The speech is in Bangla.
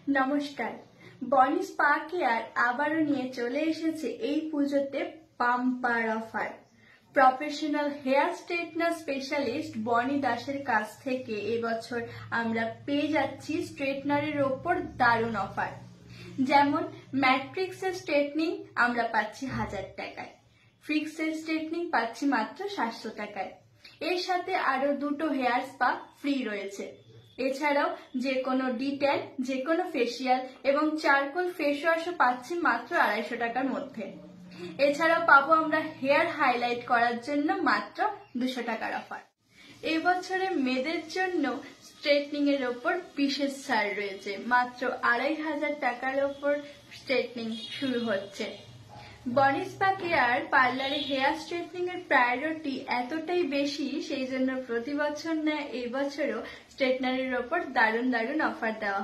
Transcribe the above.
নমস্কার। বনি স্পা কেয়ার আবারও নিয়ে চলে এসেছে এই পুজোতে bumper offer. Professional hair straightener specialist Boni দাসের কাছ থেকে এবছর আমরা পেয়ে যাচ্ছি স্ট্রেটনারের ওপর দারুণ অফার। যেমন ম্যাট্রিক্সের স্ট্রেটনিং আমরা পাচ্ছি 1000 টাকায়, ফ্রিক্সের স্ট্রেটনিং পাচ্ছি মাত্র 700 টাকায়। এর সাথে আরো দুটো হেয়ার স্পা ফ্রি রয়েছে। এছাড়াও যে কোনো ডিটেল, যে কোনো ফেসিয়াল এবং চারকোল ফেস ওয়াশও পাচ্ছি মাত্র 250 টাকার মধ্যে। এছাড়াও পাবো আমরা হেয়ার হাইলাইট করার জন্য মাত্র 200 টাকার অফার। এবছরে মেয়েদের জন্য স্ট্রেটনিং এর ওপর বিশেষ ছাড় রয়েছে, মাত্র 2500 টাকার ওপর স্ট্রেটনিং শুরু হচ্ছে। বনি স্পা কেয়ার পার্লারে হেয়ার স্ট্রেটনিং এর প্রায়োরিটি এতটাই বেশি, সেই জন্য প্রতি বছর নয় এবছরও স্ট্রেটনারের ওপর দারুণ দারুণ অফার দেওয়া